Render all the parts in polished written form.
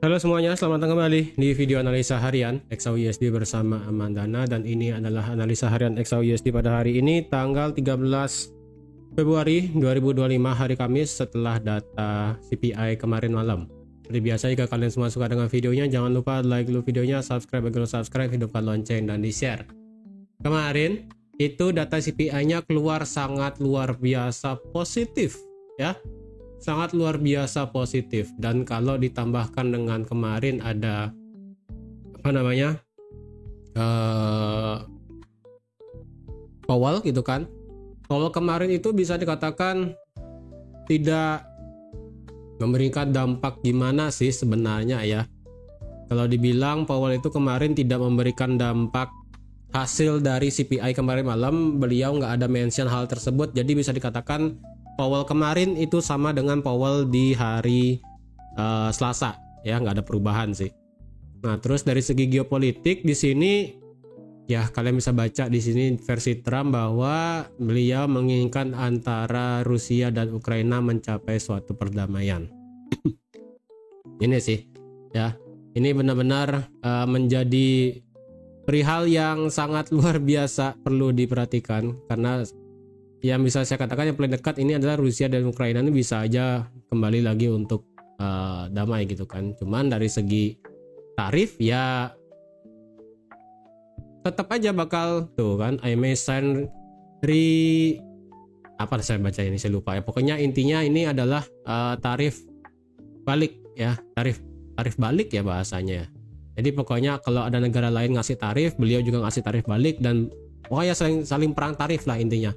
Halo semuanya, selamat datang kembali di video analisa harian XAUUSD bersama Amandana, dan ini adalah analisa harian XAUUSD pada hari ini tanggal 13 Februari 2025 hari Kamis setelah data CPI kemarin malam. Seperti biasa, jika kalian semua suka dengan videonya, jangan lupa like dulu videonya, subscribe bagi subscribe, hidupkan lonceng dan di-share. Kemarin itu data CPI-nya keluar sangat luar biasa positif ya. Sangat luar biasa positif, dan kalau ditambahkan dengan kemarin ada Powell gitu kan. Kalau kemarin itu bisa dikatakan tidak memberikan dampak gimana sih sebenarnya ya. Kalau dibilang Powell itu kemarin tidak memberikan dampak hasil dari CPI kemarin malam, beliau nggak ada mention hal tersebut, jadi bisa dikatakan Powell kemarin itu sama dengan Powell di hari Selasa ya, nggak ada perubahan sih. Nah, terus dari segi geopolitik di sini ya, kalian bisa baca di sini versi Trump bahwa beliau menginginkan antara Rusia dan Ukraina mencapai suatu perdamaian. Ini sih ya, ini benar-benar menjadi perihal yang sangat luar biasa perlu diperhatikan, karena yang bisa saya katakan yang paling dekat ini adalah Rusia dan Ukraina ini bisa aja kembali lagi untuk damai gitu kan. Cuman dari segi tarif ya tetap aja bakal tuh kan, I may sign apa saya baca ini, saya lupa ya. Pokoknya intinya ini adalah tarif balik ya, tarif balik ya bahasanya. Jadi pokoknya kalau ada negara lain ngasih tarif, beliau juga ngasih tarif balik, dan pokoknya saling perang tarif lah intinya.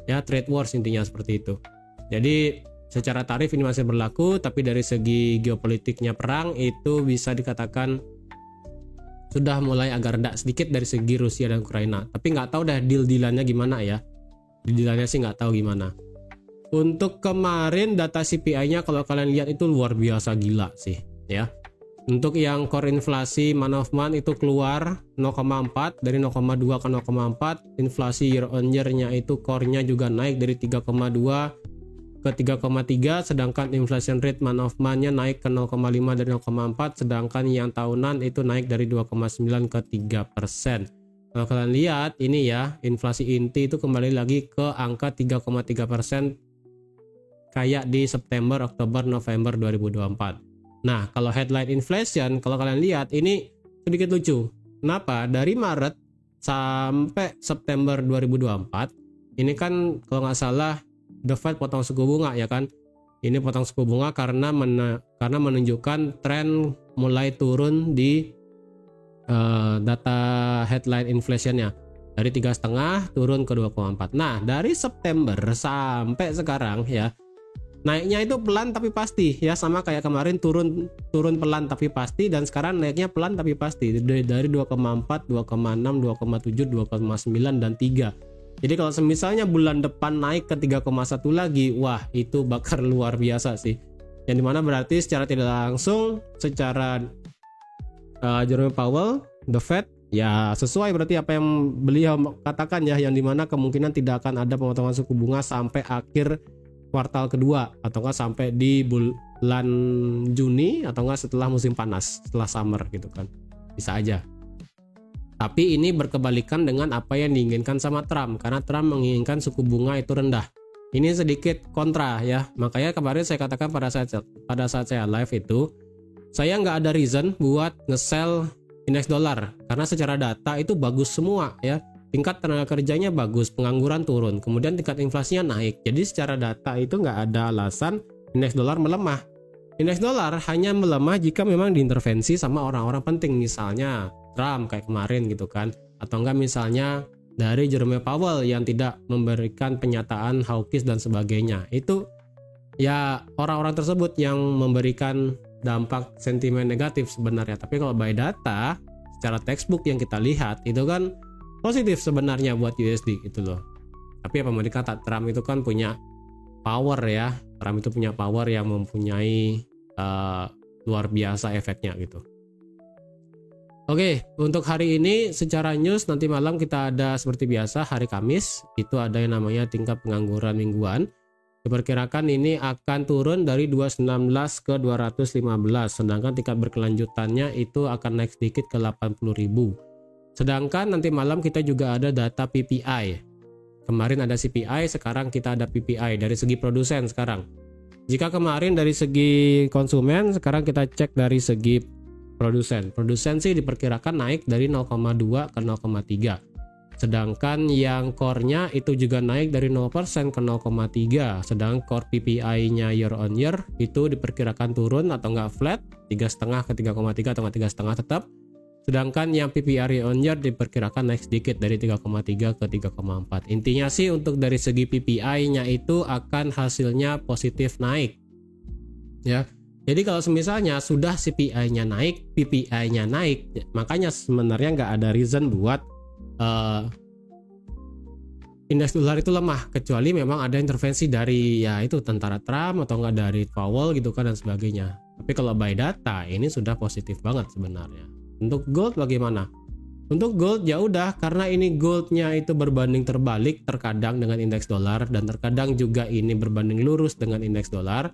Ya, trade wars intinya seperti itu. Jadi secara tarif ini masih berlaku, tapi dari segi geopolitiknya perang itu bisa dikatakan sudah mulai agak reda sedikit dari segi Rusia dan Ukraina. Tapi nggak tahu dah deal-dealannya gimana ya. Deal-dealannya sih nggak tahu gimana. Untuk kemarin data CPI-nya kalau kalian lihat itu luar biasa gila sih ya. Untuk yang core inflasi month of month itu keluar 0,4 dari 0,2 ke 0,4. Inflasi year on year-nya itu core-nya juga naik dari 3,2 ke 3,3, sedangkan inflation rate month of month-nya naik ke 0,5 dari 0,4, sedangkan yang tahunan itu naik dari 2,9 ke 3%. Kalau kalian lihat ini ya, inflasi inti itu kembali lagi ke angka 3,3% kayak di September, Oktober, November 2024. Nah, kalau headline inflation, kalau kalian lihat ini sedikit lucu. Kenapa? Dari Maret sampai September 2024, ini kan kalau nggak salah The Fed potong suku bunga ya kan. Ini potong suku bunga karena menunjukkan tren mulai turun di data headline inflation-nya. Dari 3,5 turun ke 2,4. Nah, dari September sampai sekarang ya, naiknya itu pelan tapi pasti ya, sama kayak kemarin turun pelan tapi pasti, dan sekarang naiknya pelan tapi pasti dari 2,4, 2,6, 2,7, 2,9 dan 3. Jadi kalau misalnya bulan depan naik ke 3,1 lagi, wah itu bakal luar biasa sih. Yang dimana berarti secara tidak langsung secara Jerome Powell, The Fed ya sesuai berarti apa yang beliau katakan ya, yang dimana kemungkinan tidak akan ada pemotongan suku bunga sampai akhir kuartal kedua, atau enggak sampai di bulan Juni, atau enggak setelah musim panas, setelah summer gitu kan, bisa aja. Tapi ini berkebalikan dengan apa yang diinginkan sama Trump, karena Trump menginginkan suku bunga itu rendah. Ini sedikit kontra ya, makanya kemarin saya katakan pada saat saya live itu, saya nggak ada reason buat nge-sell indeks dolar, karena secara data itu bagus semua ya. Tingkat tenaga kerjanya bagus, pengangguran turun, kemudian tingkat inflasinya naik. Jadi secara data itu nggak ada alasan indeks dolar melemah. Indeks dolar hanya melemah jika memang diintervensi sama orang-orang penting, misalnya Trump kayak kemarin gitu kan, atau enggak misalnya dari Jerome Powell yang tidak memberikan penyataan hawkish dan sebagainya. Itu ya orang-orang tersebut yang memberikan dampak sentimen negatif sebenarnya. Tapi kalau by data, secara textbook yang kita lihat itu kan positif sebenarnya buat USD gitu loh. Tapi apa mau dikata, Trump itu kan punya power ya. Trump itu punya power yang mempunyai luar biasa efeknya gitu. Oke, untuk hari ini secara news nanti malam kita ada seperti biasa hari Kamis, itu ada yang namanya tingkat pengangguran mingguan. Diperkirakan ini akan turun dari 219 ke 215, sedangkan tingkat berkelanjutannya itu akan naik sedikit ke 80.000. Sedangkan nanti malam kita juga ada data PPI. Kemarin ada CPI, sekarang kita ada PPI dari segi produsen sekarang. Jika kemarin dari segi konsumen, sekarang kita cek dari segi produsen. Produsen sih diperkirakan naik dari 0,2 ke 0,3. Sedangkan yang core-nya itu juga naik dari 0% ke 0,3. Sedangkan core PPI-nya year on year itu diperkirakan turun atau enggak flat, 3,5 ke 3,3 atau 3,5 tetap. Sedangkan yang PPI year on year diperkirakan naik sedikit dari 3,3 ke 3,4. Intinya sih untuk dari segi PPI-nya itu akan hasilnya positif naik. Ya. Jadi kalau misalnya sudah CPI-nya naik, PPI-nya naik, makanya sebenarnya nggak ada reason buat indeks dolar itu lemah, kecuali memang ada intervensi dari ya itu tentara Trump atau enggak dari Powell gitu kan dan sebagainya. Tapi kalau by data ini sudah positif banget sebenarnya. Untuk gold bagaimana? Untuk gold ya udah, karena ini goldnya itu berbanding terbalik terkadang dengan indeks dolar dan terkadang juga ini berbanding lurus dengan indeks dolar.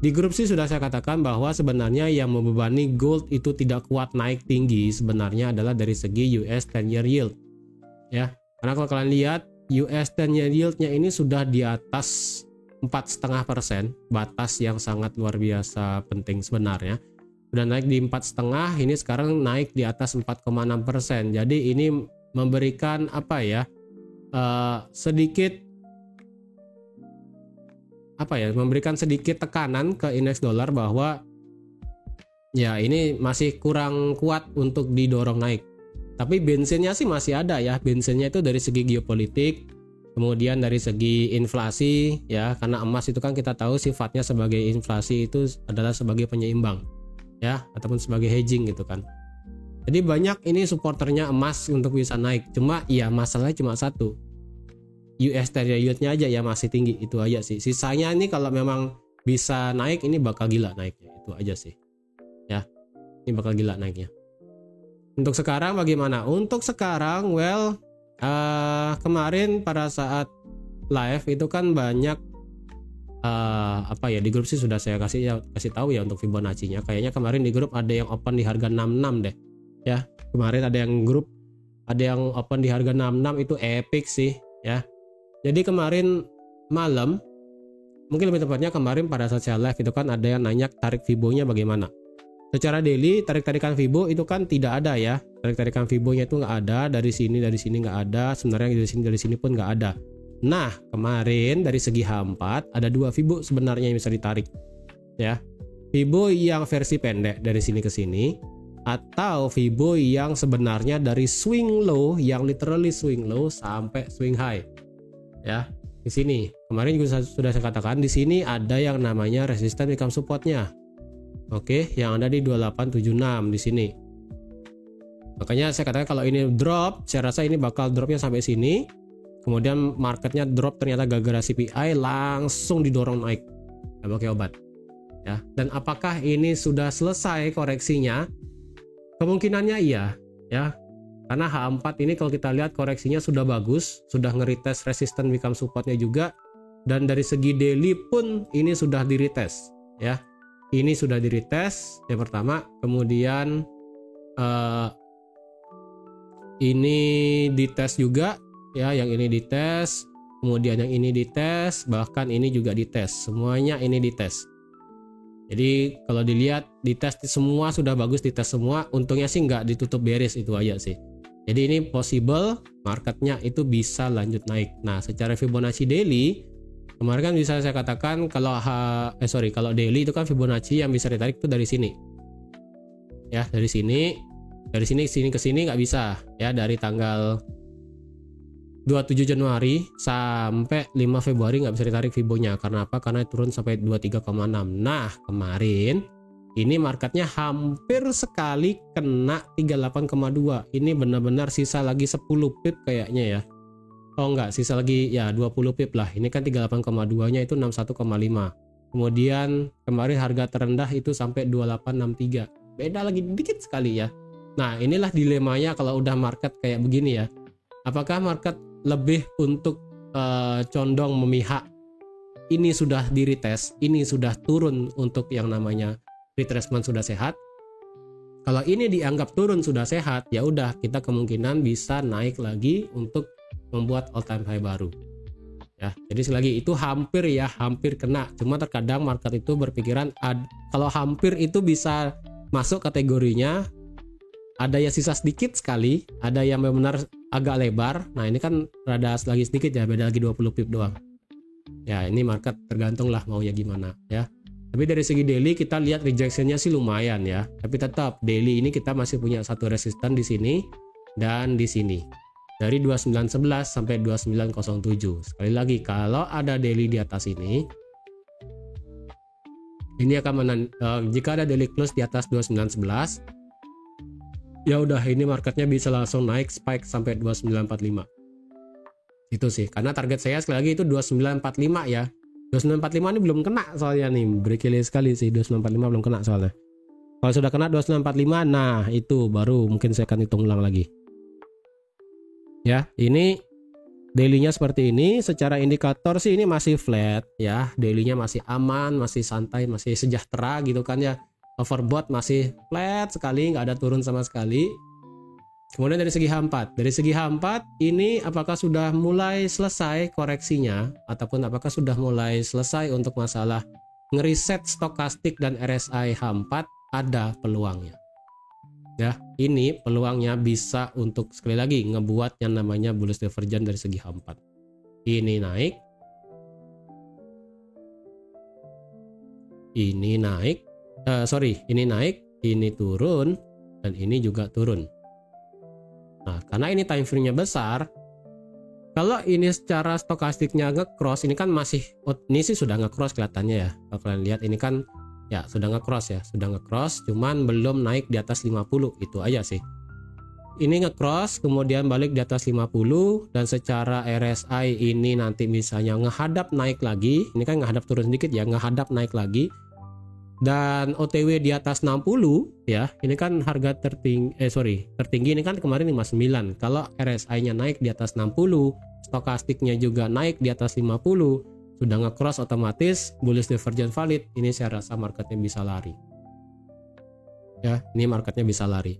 Di grup sih sudah saya katakan bahwa sebenarnya yang membebani gold itu tidak kuat naik tinggi sebenarnya adalah dari segi US 10-year yield. Ya, karena kalau kalian lihat US 10-year yield-nya ini sudah di atas 4,5%, batas yang sangat luar biasa penting sebenarnya. Udah naik di 4,5, ini sekarang naik di atas 4,6%. Jadi ini memberikan apa ya? Memberikan sedikit tekanan ke indeks dolar bahwa ya ini masih kurang kuat untuk didorong naik. Tapi bensinnya sih masih ada ya. Bensinnya itu dari segi geopolitik, kemudian dari segi inflasi ya, karena emas itu kan kita tahu sifatnya sebagai inflasi itu adalah sebagai penyeimbang ya, ataupun sebagai hedging gitu kan. Jadi banyak ini supporternya emas untuk bisa naik. Cuma ya masalahnya cuma satu. US 10-year yield-nya aja ya masih tinggi, itu aja sih. Sisanya ini kalau memang bisa naik ini bakal gila naiknya, itu aja sih. Ya. Ini bakal gila naiknya. Untuk sekarang bagaimana? Untuk sekarang kemarin pada saat live itu kan banyak di grup sih sudah saya kasih tahu ya untuk Fibonacci-nya. Kayaknya kemarin di grup ada yang open di harga 66 deh. Ya, kemarin ada yang open di harga 66 itu epic sih ya. Jadi kemarin malam, mungkin lebih tepatnya kemarin pada saat saya live itu kan ada yang nanya tarik Fibo-nya bagaimana. Secara daily tarik-tarikan Fibo itu kan tidak ada ya. Tarik-tarikan Fibo-nya itu nggak ada, dari sini nggak ada, sebenarnya dari sini pun nggak ada. Nah, kemarin dari segi H4 ada dua Fibo sebenarnya yang bisa ditarik. Ya. Fibo yang versi pendek dari sini ke sini, atau Fibo yang sebenarnya dari swing low, yang literally swing low sampai swing high. Ya, di sini kemarin juga sudah saya katakan di sini ada yang namanya resisten become supportnya. Oke, yang ada di 2876 di sini. Makanya saya katakan kalau ini drop, saya rasa ini bakal dropnya sampai sini. Kemudian marketnya drop ternyata gara-gara CPI langsung didorong naik. Nggak pakai obat. Ya, dan apakah ini sudah selesai koreksinya? Kemungkinannya iya, ya. Karena H4 ini kalau kita lihat koreksinya sudah bagus, sudah nge-retest resisten become supportnya juga, dan dari segi daily pun ini sudah di-retest, ya. Ini sudah di-retest yang pertama, kemudian ini dites juga, ya, yang ini dites, kemudian yang ini dites, bahkan ini juga dites, semuanya ini dites. Jadi kalau dilihat dites semua sudah bagus, dites semua, untungnya sih nggak ditutup bearish, itu aja sih. Jadi ini possible marketnya itu bisa lanjut naik. Nah, secara Fibonacci daily kemarin kan bisa saya katakan kalau kalau daily itu kan Fibonacci yang bisa ditarik itu dari sini. Ya, dari sini ke sini nggak bisa ya, dari tanggal 27 Januari sampai 5 Februari nggak bisa ditarik Fibonya. Karena apa? Karena turun sampai 23,6. Nah, kemarin ini marketnya hampir sekali kena 38,2. Ini benar-benar sisa lagi 10 pip kayaknya ya. Oh enggak, sisa lagi ya 20 pip lah. Ini kan 38,2-nya itu 61,5. Kemudian kemarin harga terendah itu sampai 2863. Beda lagi dikit sekali ya. Nah, inilah dilemanya kalau udah market kayak begini ya. Apakah market lebih untuk condong memihak ini sudah di retest, ini sudah turun untuk yang namanya retracement sudah sehat. Kalau ini dianggap turun sudah sehat, ya udah kita kemungkinan bisa naik lagi untuk membuat all time high baru. Ya, jadi sekali lagi itu hampir kena. Cuma terkadang market itu berpikiran kalau hampir itu bisa masuk kategorinya, ada yang sisa sedikit sekali, ada yang benar-benar agak lebar. Nah, ini kan rada lagi sedikit ya, beda lagi 20 pip doang. Ya, ini market tergantung lah maunya gimana ya. Tapi dari segi daily kita lihat rejectionnya sih lumayan ya. Tapi tetap daily ini kita masih punya satu resisten di sini dan di sini. Dari 2911 sampai 2907. Sekali lagi kalau ada daily di atas ini akan jika ada daily close di atas 2911, ya udah ini marketnya bisa langsung naik spike sampai 2945. Itu sih. Karena target saya sekali lagi itu 2945 ya. 2945 ini belum kena soalnya nih, berkali sekali sih 2945 belum kena soalnya. Kalau sudah kena 2945, nah itu baru mungkin saya akan hitung ulang lagi. Ya, ini daily-nya seperti ini. Secara indikator sih ini masih flat ya, daily-nya masih aman, masih santai, masih sejahtera gitu kan ya. Overbought masih flat sekali, nggak ada turun sama sekali. Kemudian dari segi H4, ini apakah sudah mulai selesai koreksinya ataupun apakah sudah mulai selesai untuk masalah ngeriset stokastik dan RSI H4, ada peluangnya. Ya, ini peluangnya bisa untuk sekali lagi ngebuat yang namanya bullish divergence dari segi H4. Ini naik. Ini naik, ini turun, dan ini juga turun. Nah, karena ini time frame-nya besar, kalau ini secara stokastiknya nge-cross, ini kan ini sih sudah nge-cross kelihatannya ya. Kalau kalian lihat ini kan ya sudah nge-cross, cuman belum naik di atas 50, itu aja sih. Ini nge-cross, kemudian balik di atas 50, dan secara RSI ini nanti misalnya ngehadap naik lagi, ini kan ngehadap turun sedikit ya, ngehadap naik lagi. Dan OTW di atas 60 ya, ini kan harga tertinggi ini kan kemarin 59. Kalau RSI-nya naik di atas 60, stokastiknya juga naik di atas 50, sudah nge-cross otomatis bullish divergence valid. Ini saya rasa marketnya bisa lari. Ya, ini marketnya bisa lari.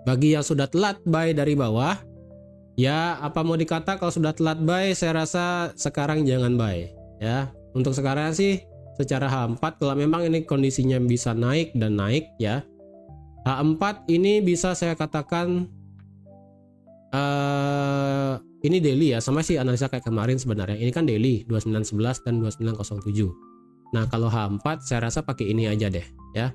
Bagi yang sudah telat buy dari bawah, ya apa mau dikata, kalau sudah telat buy saya rasa sekarang jangan buy ya. Untuk sekarang sih secara H4 kalau memang ini kondisinya bisa naik dan naik ya, H4 ini bisa saya katakan ini daily ya, sama sih analisa kayak kemarin sebenarnya. Ini kan daily 2911 dan 2907. Nah, kalau H4 saya rasa pakai ini aja deh ya.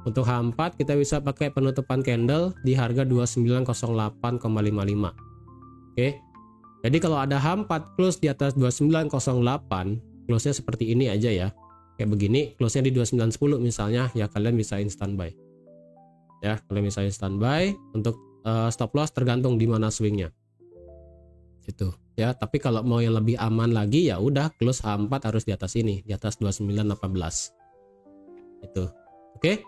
Untuk H4 kita bisa pakai penutupan candle di harga 2908,55. Oke. Jadi kalau ada H4 close di atas 2908, close-nya seperti ini aja ya. Kayak begini, close-nya di 2910 misalnya, ya kalian bisa instant buy. Ya, kalian bisa instant buy. Untuk stop loss tergantung di mana swingnya. Itu ya, tapi kalau mau yang lebih aman lagi ya udah close H4 harus di atas ini, di atas 2918. Itu. Oke.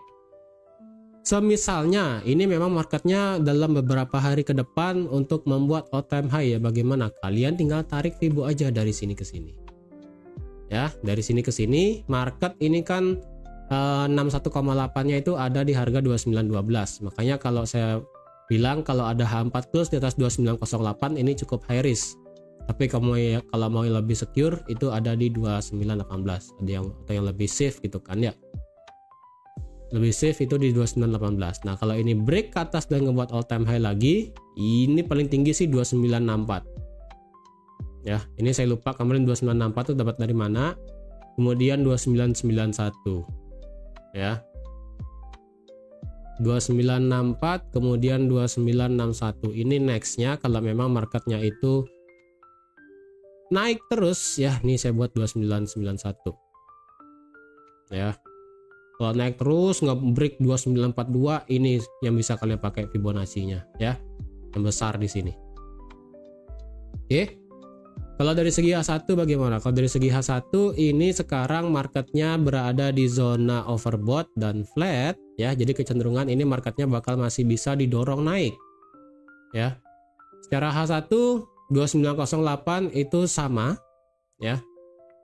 Misalnya ini memang marketnya dalam beberapa hari ke depan untuk membuat all time high ya, bagaimana? Kalian tinggal tarik Fibo aja dari sini ke sini. Ya, dari sini ke sini market ini kan 61,8-nya itu ada di harga 2912. Makanya kalau saya bilang kalau ada H4 close di atas 2908 ini cukup high risk. Tapi kalau mau yang lebih secure itu ada di 2918. Ada atau yang lebih safe gitu kan ya. Lebih safe itu di 2918. Nah, kalau ini break ke atas dan ngebuat all time high lagi, ini paling tinggi sih 2964. Ya, ini saya lupa kemarin 2964 itu dapat dari mana. Kemudian 2991. Ya. 2964 kemudian 2961. Ini nextnya kalau memang marketnya itu naik terus ya. Nih saya buat 2991. Ya. Kalau naik terus nggak break 2942, ini yang bisa kalian pakai Fibonacci-nya ya. Yang besar di sini. Oke. Kalau dari segi H1 bagaimana? Kalau dari segi H1 ini sekarang marketnya berada di zona overbought dan flat ya. Jadi kecenderungan ini marketnya bakal masih bisa didorong naik. Ya. Secara H1 2908 itu sama ya.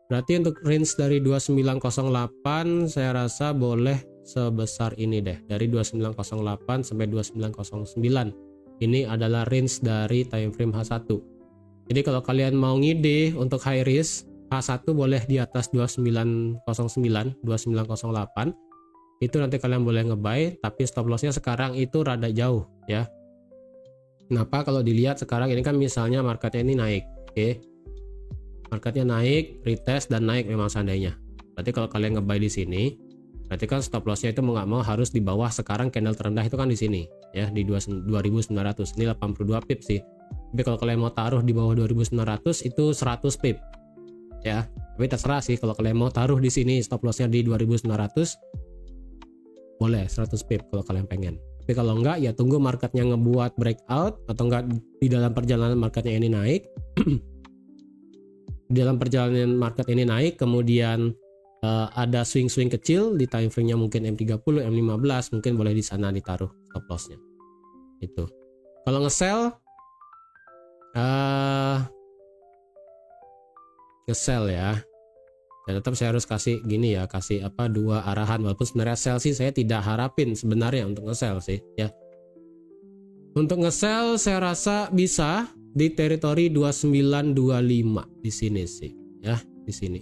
Berarti untuk range dari 2908 saya rasa boleh sebesar ini deh, dari 2908 sampai 2909. Ini adalah range dari time frame H1. Jadi kalau kalian mau ngide untuk high risk, H1 boleh di atas 2909, 2908. Itu nanti kalian boleh ngebuy, tapi stop lossnya sekarang itu rada jauh ya. Kenapa? Kalau dilihat sekarang ini kan misalnya marketnya ini naik, oke. Marketnya naik, retest dan naik memang seandainya. Berarti kalau kalian ngebuy di sini, berarti kan stop lossnya itu mau nggak mau harus di bawah sekarang candle terendah itu kan di sini ya, di 2900. Ini 82 pip sih. Tapi kalau kalian mau taruh di bawah 2900 itu 100 pip. Ya, tapi terserah sih kalau kalian mau taruh di sini stop lossnya di 2900 boleh 100 pip kalau kalian pengen. Tapi kalau enggak ya tunggu marketnya ngebuat breakout atau enggak di dalam perjalanan marketnya ini naik. Di dalam perjalanan market ini naik, kemudian ada swing-swing kecil di time frame-nya mungkin M30, M15, mungkin boleh di sana ditaruh stop loss-nya. Itu. Kalau nge-sell ya. Dan tetap saya harus kasih gini ya, kasih dua arahan, walaupun sebenarnya sell sih saya tidak harapin sebenarnya untuk nge-sell sih ya. Untuk nge-sell saya rasa bisa di teritori 2925 di sini sih ya, di sini.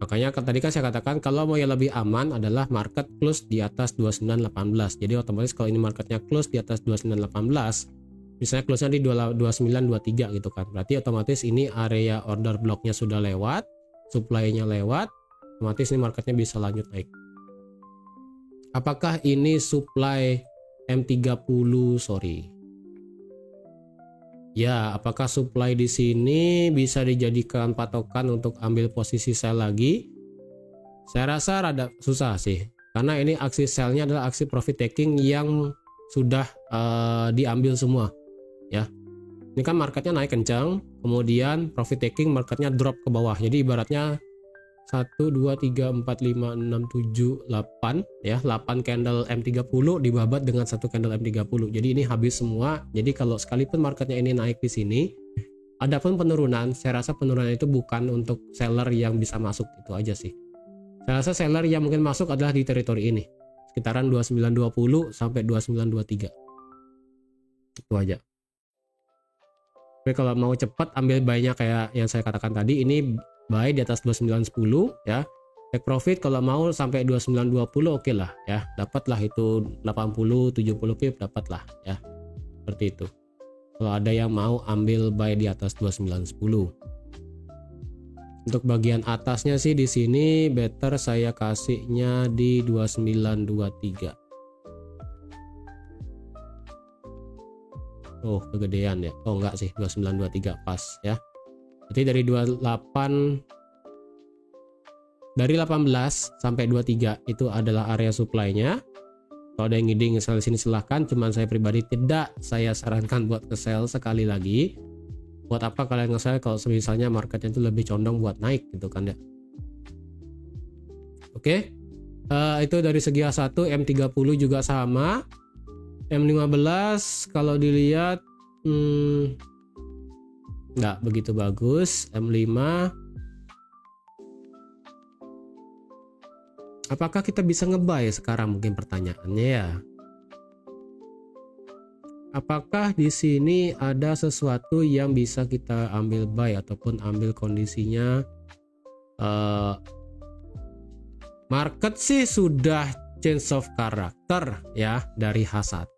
Makanya tadi kan saya katakan kalau mau yang lebih aman adalah market close di atas 2918. Jadi otomatis kalau ini marketnya close di atas 2918, misalnya close-nya di 2923 gitu kan. Berarti otomatis ini area order blocknya sudah lewat, supply-nya lewat, otomatis ini marketnya bisa lanjut naik. Apakah ini supply M30? Sorry. Ya, apakah supply di sini bisa dijadikan patokan untuk ambil posisi sell lagi? Saya rasa rada susah sih. Karena ini aksi sell-nya adalah aksi profit taking yang sudah diambil semua. Ya. Ini kan marketnya naik kencang, kemudian profit taking marketnya drop ke bawah. Jadi ibaratnya 1, 2, 3, 4, 5, 6, 7, 8 ya, 8 candle M30 dibabat dengan satu candle M30. Jadi ini habis semua. Jadi kalau sekalipun marketnya ini naik di sini, adapun penurunan, saya rasa penurunan itu bukan untuk seller yang bisa masuk, itu aja sih. Saya rasa seller yang mungkin masuk adalah di teritori ini, sekitaran 2920 sampai 2923. Itu aja. Tapi kalau mau cepat ambil buy-nya kayak yang saya katakan tadi, ini buy di atas 2910 ya. Take profit kalau mau sampai 2920 oke lah ya. Dapatlah itu 80 70 pip dapatlah ya. Seperti itu. Kalau ada yang mau ambil buy di atas 2910. Untuk bagian atasnya sih di sini better saya kasihnya di 2923. Oh, kegedean ya. Oh enggak sih, 2923 pas ya. Jadi dari 18 sampai 23 itu adalah area supply-nya. Kalau ada yang ngiding nge-sell sini silahkan, cuman saya pribadi tidak saya sarankan buat nge-sell sekali lagi. Buat apa kalian nge-sell kalau misalnya marketnya itu lebih condong buat naik gitu kan ya. Oke. Itu dari segi H1, M30 juga sama. M15 kalau dilihat nggak begitu bagus. M5 apakah kita bisa ngebuy sekarang, mungkin pertanyaannya ya. Apakah di sini ada sesuatu yang bisa kita ambil buy ataupun ambil kondisinya? Market sih sudah change of character ya dari H1.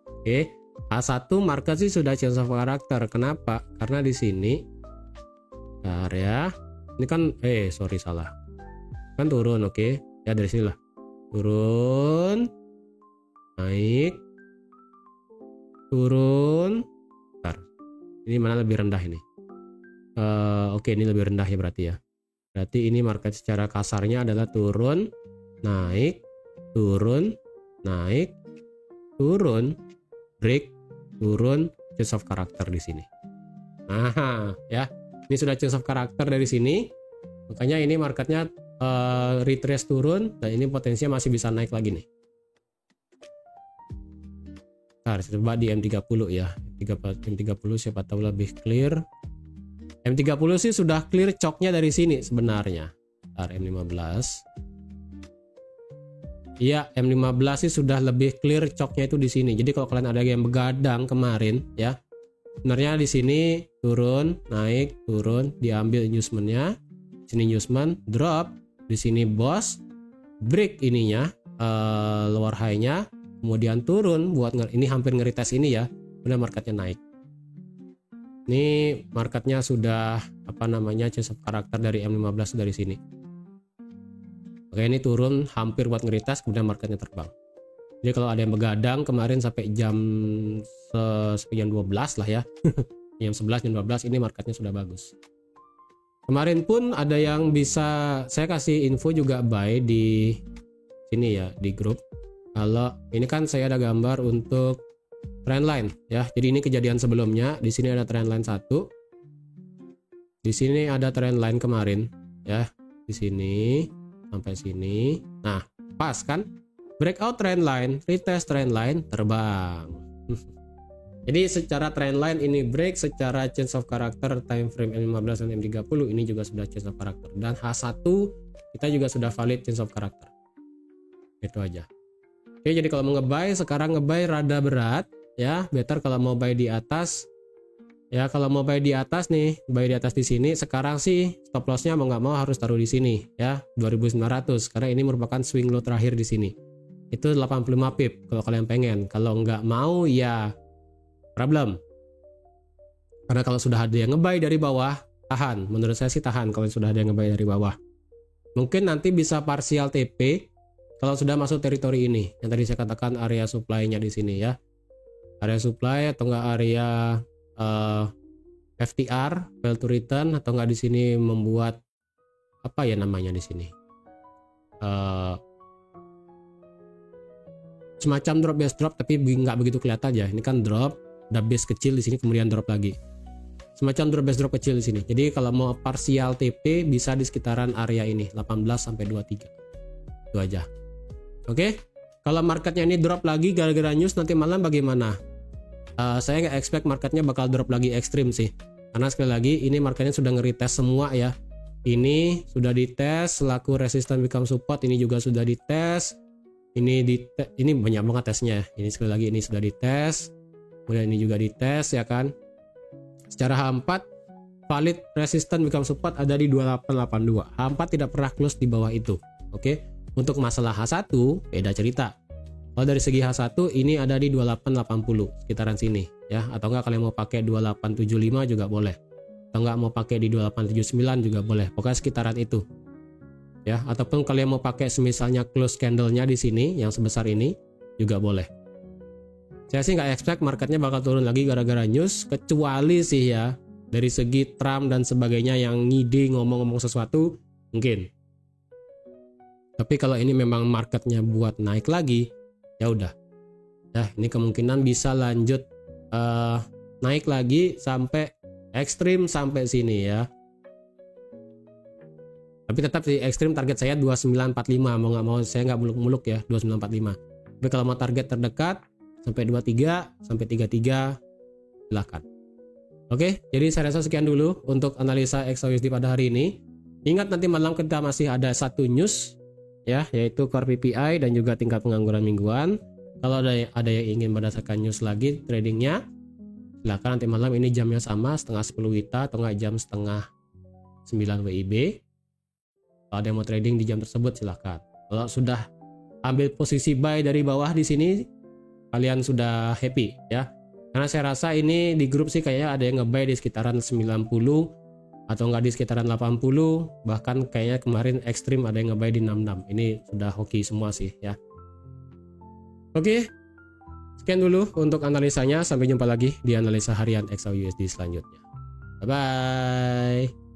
Oke. H1 market sih sudah change of character. Kenapa? Karena di sini bentar ya. Ini kan sorry salah. Kan turun, oke. Ya dari sini lah. Turun. Naik. Turun. Bentar. Ini mana lebih rendah ini? Oke, ini lebih rendah ya berarti ya. Berarti ini market secara kasarnya adalah turun, naik, turun, naik, turun, break, turun, change of character di sini. Nah, ya, ini sudah change of character dari sini. Makanya ini marketnya retrace turun dan ini potensinya masih bisa naik lagi nih. Nah, coba di M30 ya. M30 siapa tahu lebih clear. M30 sih sudah clear coknya dari sini sebenarnya. Bentar, M15. Iya, M15 sih sudah lebih clear coknya itu di sini. Jadi kalau kalian ada yang begadang kemarin ya, sebenarnya di sini turun, naik, turun, diambil inducementnya, sini inducement, drop, di sini boss, break ininya, lower high-nya, kemudian turun buat ini hampir ngeretest ini ya, kemudian marketnya naik. Ini marketnya sudah change of character dari M15 dari sini. Oke, ini turun hampir buat ngeritas, kemudian marketnya terbang. Jadi kalau ada yang begadang kemarin sampai jam 12 lah ya. Jam 11, jam 12 ini marketnya sudah bagus. Kemarin pun ada yang bisa saya kasih info juga buy di sini ya, di grup. Kalau ini kan saya ada gambar untuk trendline ya. Jadi ini kejadian sebelumnya. Di sini ada trendline 1. Di sini ada trendline kemarin ya. Di sini sampai sini. Nah, pas kan? Breakout trendline, retest trendline, terbang. Jadi secara trendline ini break, secara change of character time frame M15 dan M30 ini juga sudah change of character. Dan H1 kita juga sudah valid change of character. Itu aja. Oke, jadi kalau mau nge-buy, sekarang nge-buy rada berat ya. Better kalau mau buy di atas. Ya, kalau mau buy di atas nih, buy di atas di sini, sekarang sih stop lossnya mau nggak mau harus taruh di sini ya, 2.900 karena ini merupakan swing low terakhir di sini. Itu 85 pip kalau kalian pengen. Kalau nggak mau ya problem. Karena kalau sudah ada yang nge-buy dari bawah, tahan. Menurut saya sih tahan kalau sudah ada yang nge-buy dari bawah. Mungkin nanti bisa partial TP kalau sudah masuk teritori ini. Yang tadi saya katakan area supply-nya di sini ya. Area supply atau enggak area FTR, fail to return, atau enggak di sini membuat apa ya namanya di sini? Semacam drop base drop tapi nggak begitu kelihatan ya. Ini kan drop, ada base kecil di sini kemudian drop lagi. Semacam drop base drop kecil di sini. Jadi kalau mau partial TP bisa di sekitaran area ini 18 sampai 23. Itu aja. Oke. Kalau marketnya ini drop lagi gara-gara news nanti malam bagaimana? Saya nggak expect marketnya bakal drop lagi ekstrim sih. Karena sekali lagi ini marketnya sudah nge-retest semua ya. Ini sudah dites selaku resistance become support, ini juga sudah dites. Ini banyak banget tesnya. Ini sekali lagi ini sudah dites. Kemudian ini juga dites ya kan. Secara H4 valid resistance become support ada di 2882. H4 tidak pernah close di bawah itu. Oke. Untuk masalah H1 beda cerita. Kalau dari segi H1 ini ada di 2880 sekitaran sini ya, atau enggak kalian mau pakai 2875 juga boleh. Atau enggak mau pakai di 2879 juga boleh. Pokoknya sekitaran itu. Ya, ataupun kalian mau pakai semisalnya close candle-nya di sini yang sebesar ini juga boleh. Saya sih nggak expect marketnya bakal turun lagi gara-gara news, kecuali sih ya dari segi Trump dan sebagainya yang ngide ngomong-ngomong sesuatu mungkin. Tapi kalau ini memang marketnya buat naik lagi, ya udah. Nah, ini kemungkinan bisa lanjut naik lagi sampai ekstrim sampai sini ya. Tapi tetap di ekstrim target saya 2945, mau nggak mau saya nggak muluk-muluk ya 2945. Tapi kalau mau target terdekat sampai 23 sampai 33 silahkan. Oke, jadi saya rasa sekian dulu untuk analisa XAUSD pada hari ini. Ingat nanti malam kita masih ada satu news ya, yaitu core PPI dan juga tingkat pengangguran mingguan. Kalau ada yang ingin berdasarkan news lagi tradingnya, silahkan nanti malam ini jamnya sama setengah 10 WITA atau nggak jam setengah 9 WIB. Kalau ada yang mau trading di jam tersebut silahkan. Kalau sudah ambil posisi buy dari bawah di sini, kalian sudah happy ya. Karena saya rasa ini di grup sih kayaknya ada yang nge-buy di sekitaran 90 atau enggak di sekitaran 80, bahkan kayaknya kemarin ekstrim ada yang nge-buy di 66. Ini sudah hoki semua sih ya. Oke. Sekian dulu untuk analisanya, sampai jumpa lagi di analisa harian XAUSD selanjutnya. Bye bye.